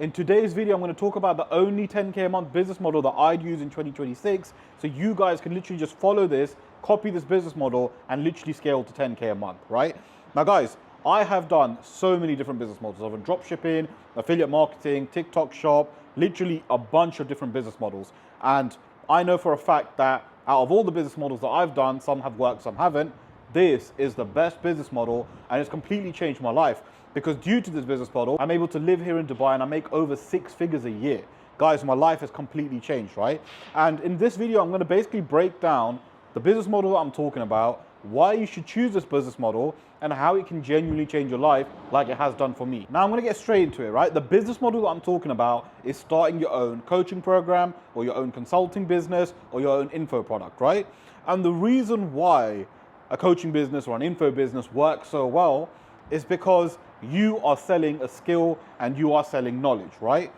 In today's video, I'm going to talk about the only 10K a month business model that I'd use in 2026. So you guys can literally just follow this, copy this business model and literally scale to 10K a month, right? Now guys, I have done so many different business models. I've done drop shipping, affiliate marketing, TikTok shop, literally a bunch of different business models. And I know for a fact that out of all the business models that I've done, some have worked, some haven't. This is the best business model and it's completely changed my life. Because due to this business model, I'm able to live here in Dubai and I make over 6 figures a year. Guys, my life has completely changed, right? And in this video, I'm going to basically break down the business model that I'm talking about, why you should choose this business model, and how it can genuinely change your life like it has done for me. Now, I'm going to get straight into it, right? The business model that I'm talking about is starting your own coaching program or your own consulting business or your own info product, right? And the reason why a coaching business or an info business works so well is because you are selling a skill and you are selling knowledge, right?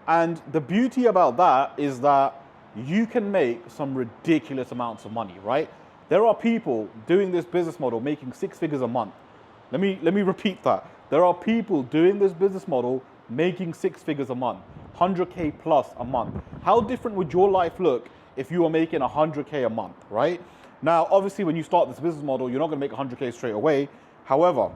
And the beauty about that is that you can make some ridiculous amounts of money, right? There are people doing this business model making 6 figures a month. Let me repeat that. There are people doing this business model making 6 figures a month, 100K plus a month. How different would your life look if you were making 100K a month, right? Now, obviously, when you start this business model, you're not going to make 100K straight away. However,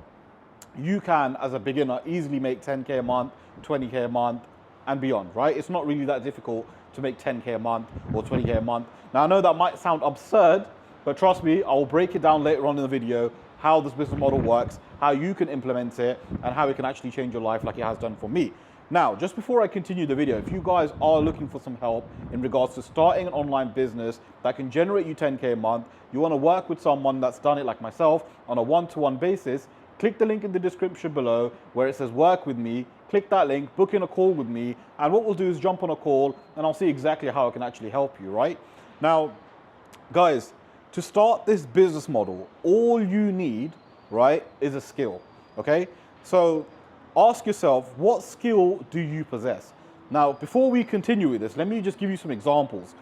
you can, as a beginner, easily make 10K a month, 20K a month, and beyond, right? It's not really that difficult to make 10K a month or 20K a month. Now, I know that might sound absurd, but trust me, I will break it down later on in the video, how this business model works, how you can implement it, and how it can actually change your life like it has done for me. Now, just before I continue the video, if you guys are looking for some help in regards to starting an online business that can generate you 10K a month, you want to work with someone that's done it like myself on a one-to-one basis, click the link in the description below where it says work with me, click that link, book in a call with me, and what we'll do is jump on a call and I'll see exactly how I can actually help you, right? Now, guys, to start this business model, all you need, right, is a skill, okay? So ask yourself, what skill do you possess? Now, before we continue with this, let me just give you some examples.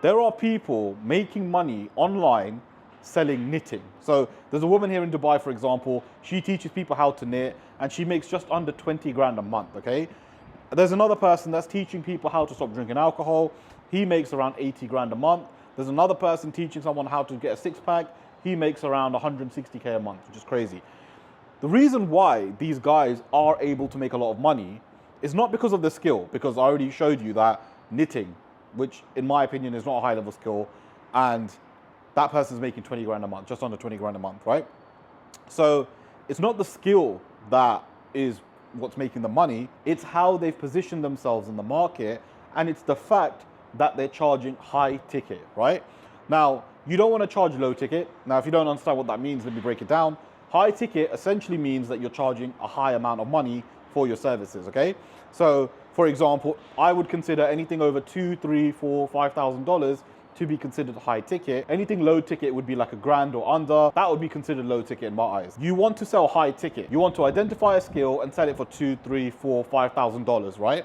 There are people making money online selling knitting. So there's a woman here in Dubai, for example, she teaches people how to knit and she makes just under 20 grand a month, okay? There's another person that's teaching people how to stop drinking alcohol. He makes around 80 grand a month. There's another person teaching someone how to get a six-pack. He makes around 160K a month, which is crazy. The reason why these guys are able to make a lot of money is not because of the skill, because I already showed you that knitting, which in my opinion is not a high-level skill, and that person's making 20 grand a month, just under 20 grand a month, right? So it's not the skill that is what's making the money, it's how they've positioned themselves in the market, and it's the fact that they're charging high ticket, right? Now, you don't want to charge low ticket. Now, if you don't understand what that means, let me break it down. High ticket essentially means that you're charging a high amount of money for your services, okay? So, for example, I would consider anything over $2,000, $3,000, $4,000, $5,000 to be considered high ticket. Anything low ticket would be like a grand or under. That would be considered low ticket in my eyes. You want to sell high ticket. You want to identify a skill and sell it for $2,000, $3,000, $4,000, $5,000, right?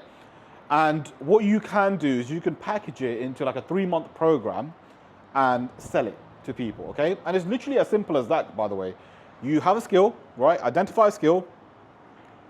And what you can do is you can package it into like a 3-month program and sell it to people, okay? And it's literally as simple as that, by the way. You have a skill, right? Identify a skill,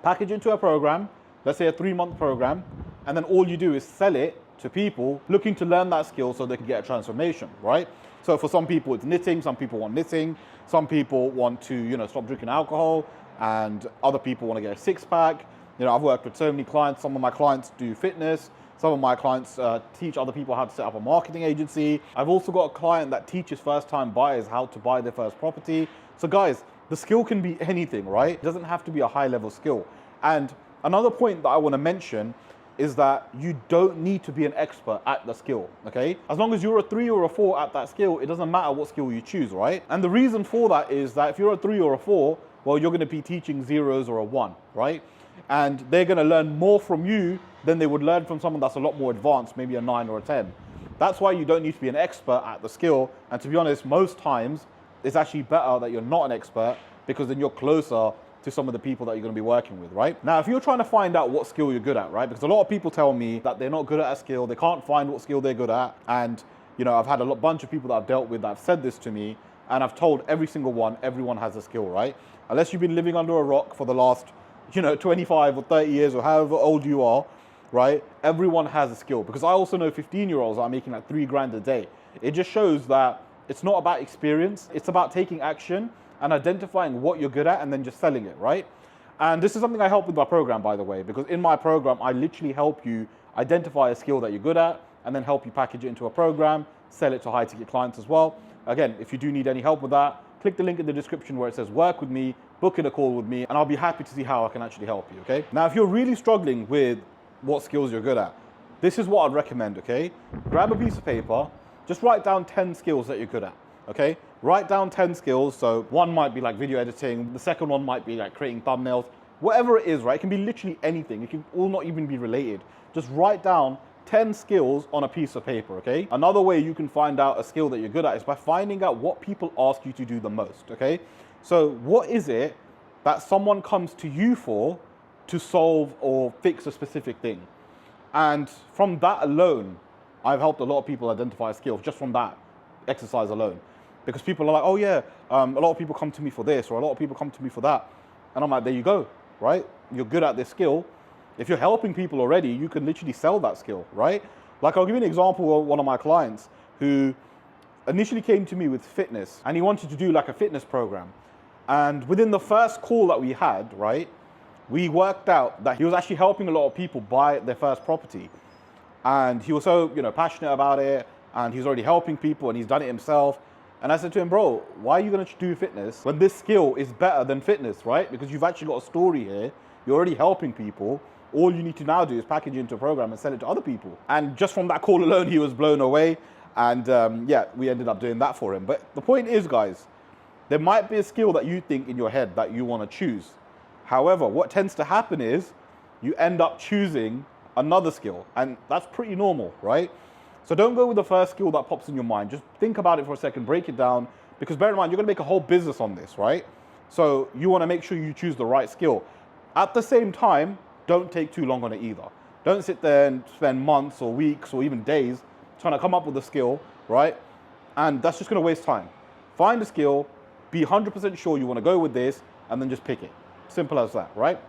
package it into a program, let's say a 3-month program, and then all you do is sell it to people looking to learn that skill so they can get a transformation, right? So for some people it's knitting, some people want knitting, some people want to, stop drinking alcohol, and other people want to get a six-pack. I've worked with so many clients. Some of my clients do fitness. Some of my clients teach other people how to set up a marketing agency. I've also got a client that teaches first-time buyers how to buy their first property. So guys, the skill can be anything, right? It doesn't have to be a high-level skill. And another point that I want to mention is that you don't need to be an expert at the skill, okay? As long as you're a 3 or a 4 at that skill, it doesn't matter what skill you choose, right? And the reason for that is that if you're a 3 or a 4, well, you're going to be teaching zeros or a 1, right? And they're going to learn more from you than they would learn from someone that's a lot more advanced, maybe a 9 or a 10. That's why you don't need to be an expert at the skill. And to be honest, most times it's actually better that you're not an expert, because then you're closer to some of the people that you're going to be working with, right? Now, if you're trying to find out what skill you're good at, right? Because a lot of people tell me that they're not good at a skill, they can't find what skill they're good at. And, I've had a bunch of people that I've dealt with that have said this to me, and I've told every single one, everyone has a skill, right? Unless you've been living under a rock for the last 25 or 30 years or however old you are, right? Everyone has a skill, because I also know 15-year-olds are making like 3 grand a day. It just shows that it's not about experience. It's about taking action and identifying what you're good at and then just selling it, right? And this is something I help with my program, by the way, because in my program, I literally help you identify a skill that you're good at and then help you package it into a program, sell it to high ticket clients as well. Again, if you do need any help with that, click the link in the description where it says work with me, book in a call with me, and I'll be happy to see how I can actually help you, okay? Now, if you're really struggling with what skills you're good at, this is what I'd recommend, okay? Grab a piece of paper, just write down 10 skills that you're good at, okay? Write down 10 skills. So one might be like video editing, the second one might be like creating thumbnails, whatever it is, right? It can be literally anything. It can all not even be related. Just write down 10 skills on a piece of paper, okay? Another way you can find out a skill that you're good at is by finding out what people ask you to do the most, okay? So what is it that someone comes to you for to solve or fix a specific thing? And from that alone, I've helped a lot of people identify skills just from that exercise alone. Because people are like, oh yeah, a lot of people come to me for this, or a lot of people come to me for that. And I'm like, there you go, right? You're good at this skill. If you're helping people already, you can literally sell that skill, right? Like, I'll give you an example of one of my clients who initially came to me with fitness, and he wanted to do like a fitness program. And within the first call that we had, right, we worked out that he was actually helping a lot of people buy their first property. And he was so, passionate about it, and he's already helping people, and he's done it himself. And I said to him, bro, why are you going to do fitness when this skill is better than fitness, right? Because you've actually got a story here. You're already helping people. All you need to now do is package it into a program and sell it to other people. And just from that call alone, he was blown away. And yeah, we ended up doing that for him. But the point is, guys, there might be a skill that you think in your head that you want to choose. However, what tends to happen is you end up choosing another skill. And that's pretty normal, right? So don't go with the first skill that pops in your mind. Just think about it for a second, break it down. Because bear in mind, you're going to make a whole business on this, right? So you want to make sure you choose the right skill. At the same time, don't take too long on it either. Don't sit there and spend months or weeks or even days trying to come up with a skill, right? And that's just going to waste time. Find a skill, be 100% sure you want to go with this, and then just pick it. Simple as that, right?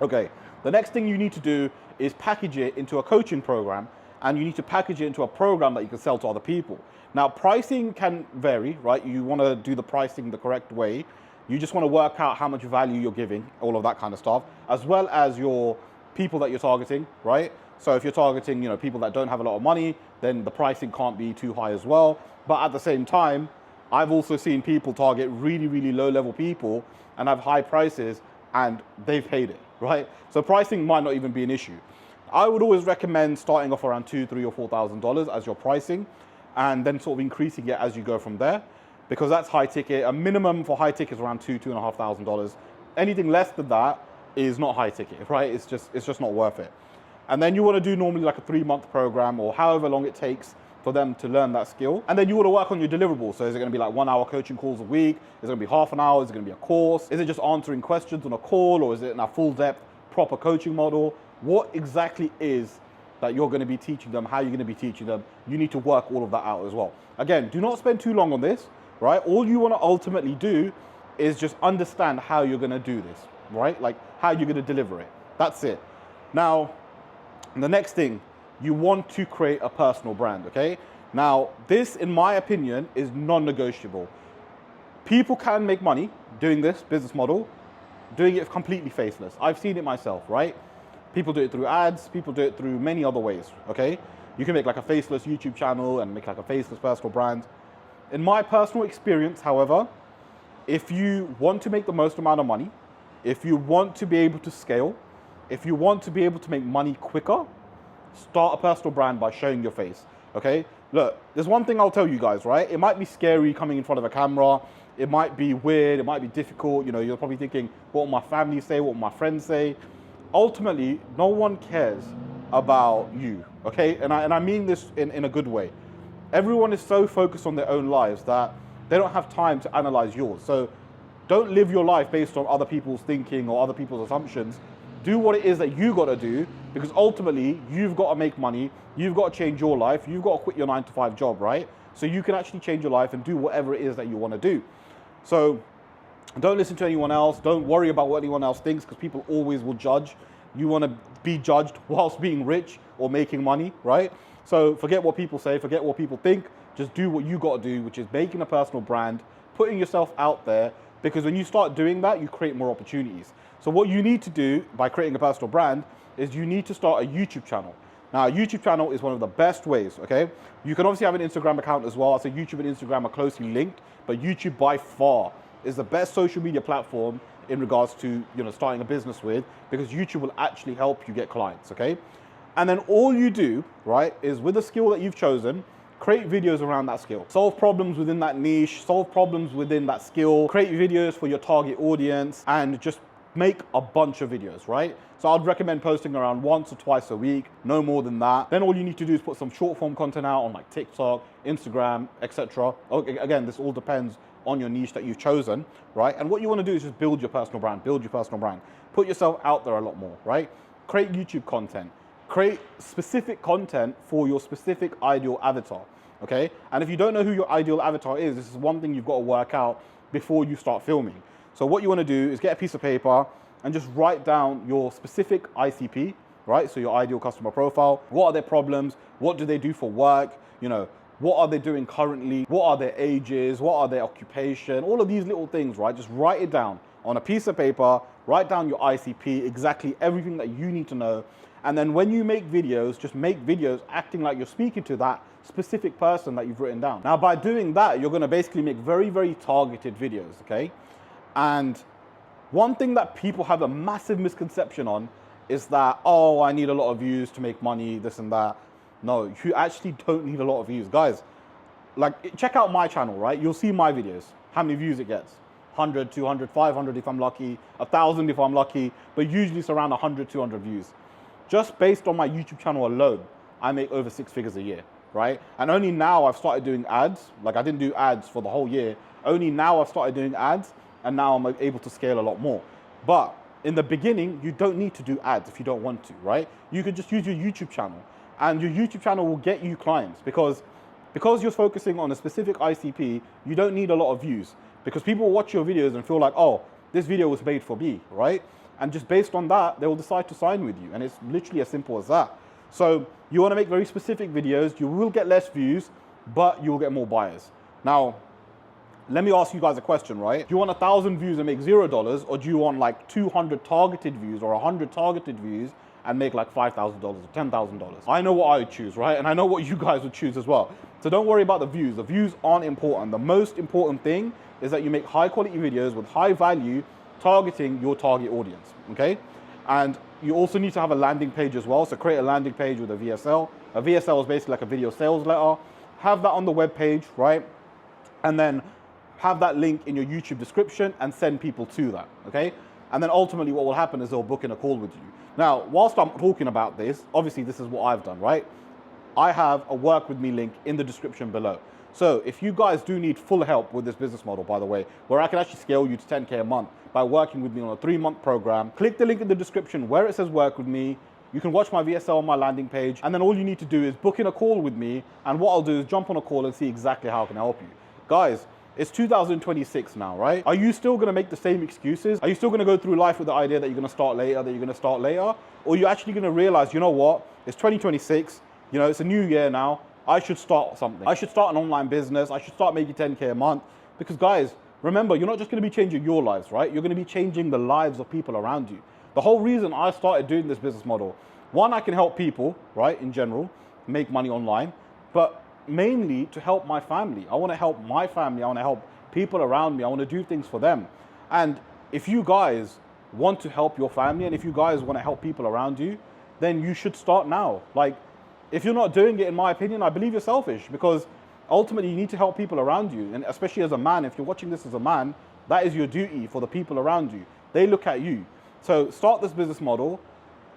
Okay, the next thing you need to do is package it into a coaching program, and you need to package it into a program that you can sell to other people. Now, pricing can vary, right? You want to do the pricing the correct way. You just want to work out how much value you're giving, all of that kind of stuff, as well as your people that you're targeting, right? So if you're targeting, people that don't have a lot of money, then the pricing can't be too high as well. But at the same time, I've also seen people target really, really low-level people and have high prices, and they've paid it, right? So pricing might not even be an issue. I would always recommend starting off around $2,000, $3,000 or $4,000 as your pricing, and then sort of increasing it as you go from there, because that's high ticket. A minimum for high ticket is around $2,000, $2,500. Anything less than that is not high ticket, right? It's just not worth it. And then you want to do normally like a 3-month program or however long it takes for them to learn that skill. And then you want to work on your deliverables. So is it going to be like 1-hour coaching calls a week? Is it going to be half an hour? Is it going to be a course? Is it just answering questions on a call, or is it in a full depth, proper coaching model? What exactly is that you're going to be teaching them? How you're going to be teaching them? You need to work all of that out as well. Again, do not spend too long on this, right? All you want to ultimately do is just understand how you're going to do this, right? Like how you're going to deliver it. That's it. Now, the next thing, you want to create a personal brand, okay? Now, this, in my opinion, is non-negotiable. People can make money doing this business model, doing it completely faceless. I've seen it myself, right? People do it through ads, people do it through many other ways, okay? You can make like a faceless YouTube channel and make like a faceless personal brand. In my personal experience, however, if you want to make the most amount of money, if you want to be able to scale, if you want to be able to make money quicker, start a personal brand by showing your face, okay? Look, there's one thing I'll tell you guys, right? It might be scary coming in front of a camera. It might be weird. It might be difficult. You're probably thinking, what will my family say? What will my friends say? Ultimately, no one cares about you, okay? And I mean this in a good way. Everyone is so focused on their own lives that they don't have time to analyze yours. So don't live your life based on other people's thinking or other people's assumptions. Do what it is that you got to do, because ultimately you've got to make money. You've got to change your life. You've got to quit your 9-to-5 job, right? So you can actually change your life and do whatever it is that you want to do. So don't listen to anyone else. Don't worry about what anyone else thinks, because people always will judge. You want to be judged whilst being rich or making money, right? So forget what people say, forget what people think, just do what you gotta do, which is making a personal brand, putting yourself out there, because when you start doing that, you create more opportunities. So what you need to do by creating a personal brand is you need to start a YouTube channel. Now, a YouTube channel is one of the best ways, okay? You can obviously have an Instagram account as well. I say YouTube and Instagram are closely linked, but YouTube by far is the best social media platform in regards to, starting a business with, because YouTube will actually help you get clients, okay? And then all you do, right, is with the skill that you've chosen, create videos around that skill. Solve problems within that niche, solve problems within that skill, create videos for your target audience, and just make a bunch of videos, right? So I'd recommend posting around once or twice a week, no more than that. Then all you need to do is put some short form content out on like TikTok, Instagram, etc. Again, this all depends on your niche that you've chosen, right? And what you want to do is just build your personal brand, Put yourself out there a lot more, right? Create YouTube content. Create specific content for your specific ideal avatar, okay? And if you don't know who your ideal avatar is, this is one thing you've got to work out before you start filming. So what you want to do is get a piece of paper and just write down your specific ICP, right? So your ideal customer profile. What are their problems? What do they do for work? What are they doing currently? What are their ages? What are their occupation? All of these little things, right? Just write it down on a piece of paper, write down your ICP, exactly everything that you need to know. And then when you make videos, just make videos acting like you're speaking to that specific person that you've written down. Now, by doing that, you're gonna basically make very, very targeted videos, okay? And one thing that people have a massive misconception on is that, oh, I need a lot of views to make money, this and that. No, you actually don't need a lot of views. Guys, like, check out my channel, right? You'll see my videos, how many views it gets. 100, 200, 500 if I'm lucky, 1,000 if I'm lucky, but usually it's around 100, 200 views. Just based on my YouTube channel alone, I make over 6 figures a year, right? And only now I've started doing ads. Like, I didn't do ads for the whole year. Only now I've started doing ads, and now I'm able to scale a lot more. But in the beginning, you don't need to do ads if you don't want to, right? You could just use your YouTube channel, and your YouTube channel will get you clients because you're focusing on a specific ICP, you don't need a lot of views, because people watch your videos and feel like, oh, this video was made for me, right? And just based on that, they will decide to sign with you. And it's literally as simple as that. So you want to make very specific videos. You will get less views, but you will get more buyers. Now, let me ask you guys a question, right? Do you want 1,000 views and make $0? Or do you want like 200 targeted views or 100 targeted views and make like $5,000 or $10,000? I know what I would choose, right? And I know what you guys would choose as well. So don't worry about the views. The views aren't important. The most important thing is that you make high quality videos with high value, targeting your target audience, okay? And you also need to have a landing page as well. So create a landing page with a VSL. A VSL is basically like a video sales letter. Have that on the web page, right? And then have that link in your YouTube description and send people to that, okay? And then ultimately what will happen is they'll book in a call with you. Now, whilst I'm talking about this, obviously this is what I've done, right? I have a work with me link in the description below. So if you guys do need full help with this business model, by the way, where I can actually scale you to 10K a month by working with me on a 3-month program, click the link in the description where it says work with me. You can watch my VSL on my landing page, and then all you need to do is book in a call with me, and what I'll do is jump on a call and see exactly how I can help you. Guys, it's 2026 now, right? Are you still gonna make the same excuses? Are you still gonna go through life with the idea that you're gonna start later, Or are you actually gonna realize, you know what, it's 2026, it's a new year now, I should start something. I should start an online business. I should start making 10K a month. Because guys, remember, you're not just gonna be changing your lives, right? You're gonna be changing the lives of people around you. The whole reason I started doing this business model, one, I can help people, right, in general, make money online, but mainly to help my family. I wanna help my family. I wanna help people around me. I wanna do things for them. And if you guys want to help your family, and if you guys wanna help people around you, then you should start now. Like, if you're not doing it, in my opinion, I believe you're selfish, because ultimately you need to help people around you. And especially as a man, if you're watching this as a man, that is your duty for the people around you. They look at you. So start this business model.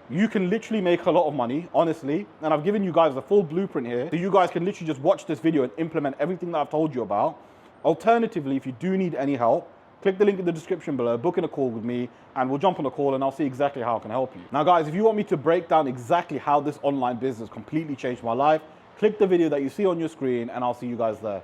You can literally make a lot of money, honestly. And I've given you guys a full blueprint here. So you guys can literally just watch this video and implement everything that I've told you about. Alternatively, if you do need any help, click the link in the description below, book in a call with me, and we'll jump on a call and I'll see exactly how I can help you. Now guys, if you want me to break down exactly how this online business completely changed my life, click the video that you see on your screen and I'll see you guys there.